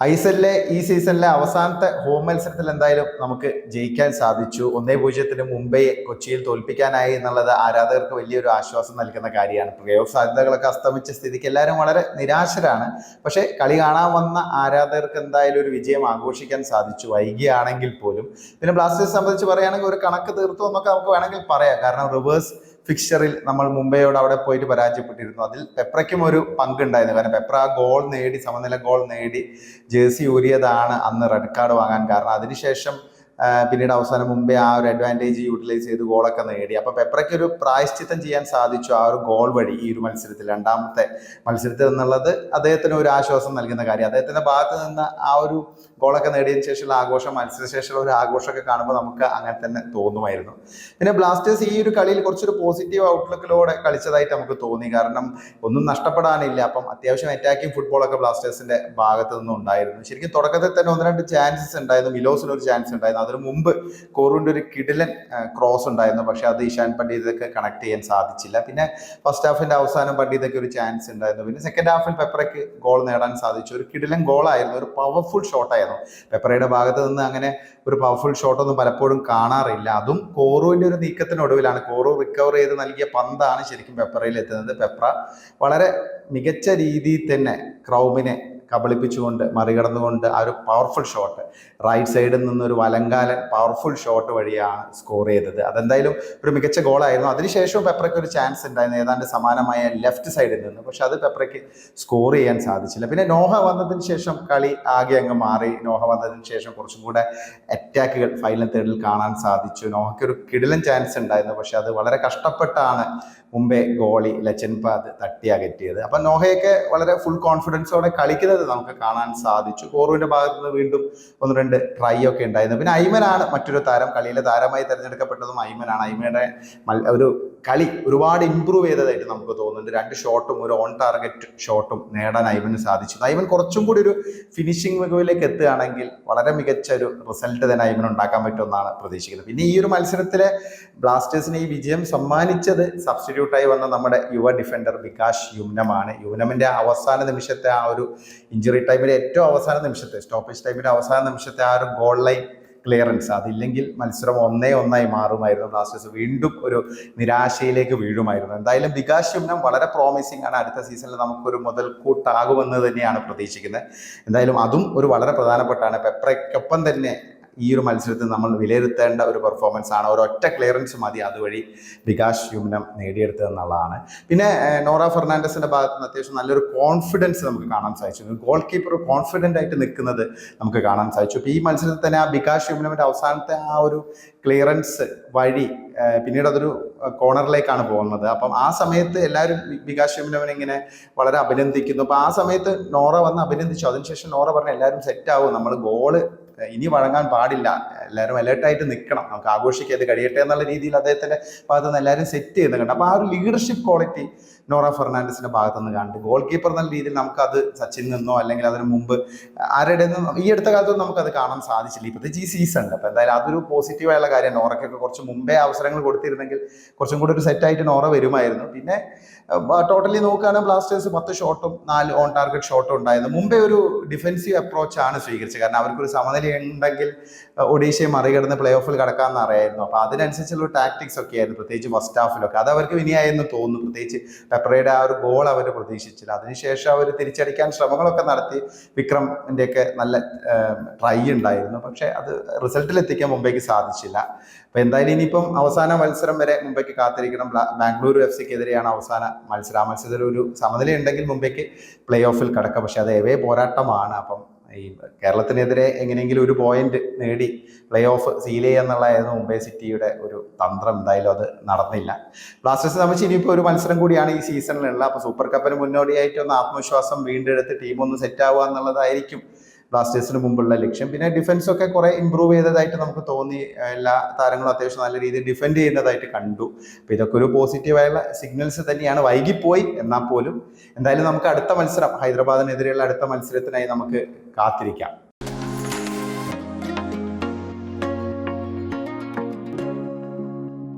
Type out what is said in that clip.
ഐഎസ്എല്ലിലെ ഈ സീസണിലെ അവസാനത്തെ ഹോം മത്സരത്തിൽ എന്തായാലും നമുക്ക് ജയിക്കാൻ സാധിച്ചു. 1-0 മുംബൈ കൊച്ചിയിൽ തോൽപ്പിക്കാനായി എന്നുള്ളത് ആരാധകർക്ക് വലിയൊരു ആശ്വാസം നൽകുന്ന കാര്യമാണ്. പ്ലേ ഓഫ് സാധ്യതകളൊക്കെ അസ്തമിച്ച സ്ഥിതിക്ക് എല്ലാവരും വളരെ നിരാശരാണ്. പക്ഷേ കളി കാണാൻ വന്ന ആരാധകർക്ക് എന്തായാലും ഒരു വിജയം ആഘോഷിക്കാൻ സാധിച്ചു, വൈകിയാണെങ്കിൽ പോലും. പിന്നെ ബ്ലാസ്റ്റേഴ്സ് സംബന്ധിച്ച് പറയുകയാണെങ്കിൽ ഒരു കണക്ക് തീർത്തു എന്നൊക്കെ നമുക്ക് വേണമെങ്കിൽ പറയാം. കാരണം റിവേഴ്സ് ഫിക്ചറിൽ നമ്മൾ മുംബൈയോട് അവിടെ പോയിട്ട് പരാജയപ്പെട്ടിരുന്നു. അതിൽ പെപ്രയ്ക്കും ഒരു പങ്കുണ്ടായിരുന്നു. കാരണം പെപ്ര ആ ഗോൾ നേടി, സമനില ഗോൾ നേടി ജേഴ്സി ഊരിയതാണ് അന്ന് റെഡ് കാർഡ് വാങ്ങാൻ കാരണം. അതിനുശേഷം പിന്നീട് അവസാനം മുമ്പേ ആ ഒരു അഡ്വാൻറ്റേജ് യൂട്ടിലൈസ് ചെയ്ത് ഗോളൊക്കെ നേടി. അപ്പോൾ പെപ്രയ്ക്ക് ഒരു പ്രായശ്ചിത്തം ചെയ്യാൻ സാധിച്ചു ആ ഒരു ഗോൾ വഴി ഈ ഒരു മത്സരത്തിൽ, രണ്ടാമത്തെ മത്സരത്തിൽ എന്നുള്ളത് അദ്ദേഹത്തിന് ഒരു ആശ്വാസം നൽകുന്ന കാര്യം. അദ്ദേഹത്തിന്റെ ഭാഗത്ത് നിന്ന് ആ ഒരു ഗോളൊക്കെ നേടിയതിനു ശേഷമുള്ള ആഘോഷം, മത്സരശേഷമുള്ള ഒരു ആഘോഷമൊക്കെ കാണുമ്പോൾ നമുക്ക് അങ്ങനെ തന്നെ തോന്നുമായിരുന്നു. പിന്നെ ബ്ലാസ്റ്റേഴ്സ് ഈ ഒരു കളിയിൽ കുറച്ചൊരു പോസിറ്റീവ് ഔട്ട്ലുക്കിലൂടെ കളിച്ചതായിട്ട് നമുക്ക് തോന്നി. കാരണം ഒന്നും നഷ്ടപ്പെടാനില്ല. അപ്പം അത്യാവശ്യം അറ്റാക്കിംഗ് ഫുട്ബോളൊക്കെ ബ്ലാസ്റ്റേഴ്സിന്റെ ഭാഗത്ത് നിന്നും ഉണ്ടായിരുന്നു. ശരിക്കും തുടക്കത്തിൽ തന്നെ 1-2 ചാൻസസ് ഉണ്ടായിരുന്നു. മിലോസിന് ഒരു ചാൻസ് ഉണ്ടായിരുന്നു. അതിന് മുമ്പ് കോറൂന്റെ ഒരു കിടിലൻ ക്രോസ് ഉണ്ടായിരുന്നു. പക്ഷെ അത് ഇഷാൻ പണ്ഡിതൊക്കെ കണക്ട് ചെയ്യാൻ സാധിച്ചില്ല. പിന്നെ ഫസ്റ്റ് ഹാഫിന്റെ അവസാനം പണ്ഡിതൊക്കെ ഒരു ചാൻസ് ഉണ്ടായിരുന്നു. പിന്നെ സെക്കൻഡ് ഹാഫിൽ പെപ്രയ്ക്ക് ഗോൾ നേടാൻ സാധിച്ചു. ഒരു കിടിലൻ ഗോളായിരുന്നു, ഒരു പവർഫുൾ ഷോട്ടായിരുന്നു. പെപ്രയുടെ ഭാഗത്ത് നിന്ന് അങ്ങനെ ഒരു പവർഫുൾ ഷോട്ടൊന്നും പലപ്പോഴും കാണാറില്ല. അതും കോറൂവിന്റെ ഒരു നീക്കത്തിനൊടുവിലാണ്. കോറു റിക്കവർ ചെയ്ത് നൽകിയ പന്താണ് ശരിക്കും പെപ്രയിൽ എത്തുന്നത്. പെപ്ര വളരെ മികച്ച രീതിയിൽ തന്നെ ക്രൗമിനെ കബളിപ്പിച്ചുകൊണ്ട്, മറികടന്നുകൊണ്ട് ആ ഒരു പവർഫുൾ ഷോട്ട്, റൈറ്റ് സൈഡിൽ നിന്നൊരു വലങ്കാലൻ പവർഫുൾ ഷോട്ട് വഴിയാണ് സ്കോർ ചെയ്തത്. അതെന്തായാലും ഒരു മികച്ച ഗോളായിരുന്നു. അതിനുശേഷവും പെപ്രയ്ക്ക് ഒരു ചാൻസ് ഉണ്ടായിരുന്നു, ഏതാണ്ട് സമാനമായ ലെഫ്റ്റ് സൈഡിൽ നിന്ന്. പക്ഷെ അത് പെപ്രയ്ക്ക് സ്കോർ ചെയ്യാൻ സാധിച്ചില്ല. പിന്നെ നോഹ വന്നതിന് ശേഷം കളി ആകെ അങ്ങ് മാറി. നോഹ വന്നതിന് ശേഷം കുറച്ചും കൂടെ അറ്റാക്കുകൾ ഫൈനൽ തേർഡിൽ കാണാൻ സാധിച്ചു. നോഹയ്ക്ക് ഒരു കിടിലൻ ചാൻസ് ഉണ്ടായിരുന്നു. പക്ഷെ അത് വളരെ കഷ്ടപ്പെട്ടാണ് മുംബൈ ഗോളി ലച്ചൻപാത് തട്ടി അകറ്റിയത്. അപ്പം നോഹയൊക്കെ വളരെ ഫുൾ കോൺഫിഡൻസോടെ കളിക്കുന്നത് നമുക്ക് കാണാൻ സാധിച്ചു. കോറുവിന്റെ ഭാഗത്ത് നിന്ന് വീണ്ടും 1-2 ട്രൈ ഒക്കെ ഉണ്ടായിരുന്നു. പിന്നെ ഐമനാണ് മറ്റൊരു താരം. കളിയിലെ താരമായി തിരഞ്ഞെടുക്കപ്പെട്ടതും ഐമനാണ്. ഐമയുടെ ഒരു കളി ഒരുപാട് ഇമ്പ്രൂവ് ചെയ്തതായിട്ട് നമുക്ക് തോന്നുന്നുണ്ട്. 2 ഷോട്ടും ഒരു ഓൺ ടാർഗറ്റ് ഷോട്ടും നേടാൻ ഐമന് സാധിച്ചു. ഐമൻ കുറച്ചും കൂടി ഒരു ഫിനിഷിംഗ് മികവിലേക്ക് എത്തുകയാണെങ്കിൽ വളരെ മികച്ച ഒരു റിസൾട്ട് തന്നെ ഐമൻ ഉണ്ടാക്കാൻ പറ്റുമെന്നാണ് പ്രതീക്ഷിക്കുന്നത്. പിന്നെ ഈ ഒരു മത്സരത്തിലെ ബ്ലാസ്റ്റേഴ്സിന് ഈ വിജയം സമ്മാനിച്ചത് സബ്സ്റ്റിറ്റ്യൂട്ടായി വന്ന നമ്മുടെ യുവ ഡിഫൻഡർ വികാസ് യുമ്നമാണ്. യുമ്നമിന്റെ അവസാന നിമിഷത്തെ ആ ഒരു ഇഞ്ചുറി ടൈമിലെ ഏറ്റവും അവസാന നിമിഷത്തെ, സ്റ്റോപ്പേജ് ടൈമിന്റെ അവസാന നിമിഷത്തെ ആ ഒരു ഗോൾ ലൈൻ ക്ലിയറൻസ്, അതില്ലെങ്കിൽ മത്സരം 1-1 മാറുമായിരുന്നു. ബ്ലാസ്റ്റേഴ്സ് വീണ്ടും ഒരു നിരാശയിലേക്ക് വീഴുമായിരുന്നു. എന്തായാലും വികാസ് യുമ്നം വളരെ പ്രോമിസിംഗ് ആണ്. അടുത്ത സീസണിൽ നമുക്കൊരു മുതൽക്കൂട്ടാകുമെന്ന് തന്നെയാണ് പ്രതീക്ഷിക്കുന്നത്. എന്തായാലും അതും ഒരു വളരെ പ്രധാനപ്പെട്ടാണ്. പെപ്രയ്ക്കൊപ്പം തന്നെ ഈ ഒരു മത്സരത്തിൽ നമ്മൾ വിലയിരുത്തേണ്ട ഒരു പെർഫോമൻസ് ആണ്. ഒരൊറ്റ ക്ലിയറൻസ് മതി അതുവഴി വികാസ് യുമ്നം നേടിയെടുത്തതെന്നുള്ളതാണ്. പിന്നെ നോറ ഫെർണാണ്ടസിന്റെ ഭാഗത്ത് നിന്ന് അത്യാവശ്യം നല്ലൊരു കോൺഫിഡൻസ് നമുക്ക് കാണാൻ സാധിച്ചു. ഗോൾ കീപ്പർ കോൺഫിഡൻ്റ് ആയിട്ട് നിൽക്കുന്നത് നമുക്ക് കാണാൻ സാധിച്ചു. ഇപ്പോൾ ഈ മത്സരത്തിൽ തന്നെ ആ വികാസ് യുമ്നമിന്റെ അവസാനത്തെ ആ ഒരു ക്ലിയറൻസ് വഴി പിന്നീട് അതൊരു കോർണറിലേക്കാണ് പോകുന്നത്. അപ്പം ആ സമയത്ത് എല്ലാവരും വികാസ് യുമ്നമിനെ ഇങ്ങനെ വളരെ അഭിനന്ദിക്കുന്നു. അപ്പം ആ സമയത്ത് നോറ വന്ന് അഭിനന്ദിച്ചു. അതിനുശേഷം നോറ പറഞ്ഞു എല്ലാവരും സെറ്റാവും, നമ്മൾ ഗോള് ഇനി വഴങ്ങാൻ പാടില്ല, എല്ലാവരും അലേർട്ടായിട്ട് നിൽക്കണം, നമുക്ക് ആഘോഷിക്കാതെ കഴിയട്ടെ എന്നുള്ള രീതിയിൽ അദ്ദേഹത്തിന്റെ ഭാഗത്ത് നിന്ന് എല്ലാവരും സെറ്റ് ചെയ്യുന്നത് കണ്ടു. അപ്പോൾ ആ ഒരു ലീഡർഷിപ്പ് ക്വാളിറ്റി നോറ ഫെർണാണ്ടസിന്റെ ഭാഗത്ത് നിന്ന് കണ്ട്. ഗോൾ കീപ്പർ എന്നുള്ള രീതിയിൽ നമുക്കത് സച്ചിൻ നിന്നോ അല്ലെങ്കിൽ അതിന് മുമ്പ് ആരുടെ നിന്നോ ഈ അടുത്ത കാലത്തൊന്നും നമുക്കത് കാണാൻ സാധിച്ചില്ല, പ്രത്യേകിച്ച് ഈ സീസണിൽ. അപ്പോൾ എന്തായാലും അതൊരു പോസിറ്റീവായുള്ള കാര്യം. നോറയ്ക്കൊക്കെ കുറച്ച് മുമ്പേ അവസരങ്ങൾ കൊടുത്തിരുന്നെങ്കിൽ കുറച്ചും കൂടി ഒരു സെറ്റായിട്ട് നോറ വരുമായിരുന്നു. പിന്നെ ടോട്ടലി നോക്കുകയാണെങ്കിൽ ബ്ലാസ്റ്റേഴ്സ് 10 ഷോട്ടും 4 ഓൺ ടാർഗറ്റ് ഷോട്ടും ഉണ്ടായിരുന്നു. മുമ്പേ ഒരു ഡിഫൻസീവ് അപ്രോച്ചാണ് സ്വീകരിച്ചത്. കാരണം അവർക്കൊരു സമനില ഉണ്ടെങ്കിൽ ഒഡീഷയെ മറികടന്ന് പ്ലേ ഓഫിൽ കടക്കാമെന്ന് അറിയായിരുന്നു. അപ്പോൾ അതിനനുസരിച്ചുള്ള ടാക്ടിക്സ് ഒക്കെ ആയിരുന്നു, പ്രത്യേകിച്ച് ഫസ്റ്റ് ഹാഫിലൊക്കെ. അത് അവർക്ക് വിനിയായെന്ന് തോന്നുന്നു. പ്രത്യേകിച്ച് പെപ്രയുടെ ആ ഒരു ഗോൾ അവർ പ്രതീക്ഷിച്ചില്ല. അതിനുശേഷം അവർ തിരിച്ചടിക്കാൻ ശ്രമങ്ങളൊക്കെ നടത്തി. വിക്രമിൻ്റെ ഒക്കെ നല്ല ട്രൈ ഉണ്ടായിരുന്നു. പക്ഷേ അത് റിസൾട്ടിലെത്തിക്കാൻ മുംബൈക്ക് സാധിച്ചില്ല. അപ്പോൾ എന്തായാലും ഇനിയിപ്പം അവസാന മത്സരം വരെ മുംബൈക്ക് കാത്തിരിക്കണം. ബാംഗ്ലൂരു FC-ക്കെതിരെയാണ് അവസാന മത്സരം. ആ മത്സരത്തിൽ ഒരു സമനില ഉണ്ടെങ്കിൽ മുംബൈക്ക് പ്ലേ ഓഫിൽ കടക്കാം. പക്ഷെ അത് എവേ പോരാട്ടമാണ്. അപ്പം ഈ കേരളത്തിനെതിരെ എങ്ങനെയെങ്കിലും ഒരു പോയിന്റ് നേടി പ്ലേ ഓഫ് സീൽ ചെയ്യുക എന്നുള്ളതായിരുന്നു മുംബൈ സിറ്റിയുടെ ഒരു തന്ത്രം. എന്തായാലും അത് നടന്നില്ല. ബ്ലാസ്റ്റേഴ്സ് സംബന്ധിച്ച് ഇനിയിപ്പോൾ ഒരു മത്സരം കൂടിയാണ് ഈ സീസണിലുള്ള. അപ്പോൾ സൂപ്പർ കപ്പിന് മുന്നോടിയായിട്ട് ഒന്ന് ആത്മവിശ്വാസം വീണ്ടെടുത്ത് ടീമൊന്ന് സെറ്റ് ആവുക എന്നുള്ളതായിരിക്കും ബ്ലാസ്റ്റേഴ്സിന് മുമ്പുള്ള ലക്ഷ്യം. പിന്നെ ഡിഫൻസൊക്കെ കുറെ ഇമ്പ്രൂവ് ചെയ്തതായിട്ട് നമുക്ക് തോന്നി. എല്ലാ താരങ്ങളും അത്യാവശ്യം നല്ല രീതിയിൽ ഡിഫെൻഡ് ചെയ്യുന്നതായിട്ട് കണ്ടു. അപ്പോൾ ഇതൊക്കെ ഒരു പോസിറ്റീവായുള്ള സിഗ്നൽസ് തന്നെയാണ്. വൈകിപ്പോയി എന്നാൽ പോലും എന്തായാലും നമുക്ക് അടുത്ത മത്സരം, ഹൈദരാബാദിനെതിരെയുള്ള അടുത്ത മത്സരത്തിനായി നമുക്ക് കാത്തിരിക്കാം.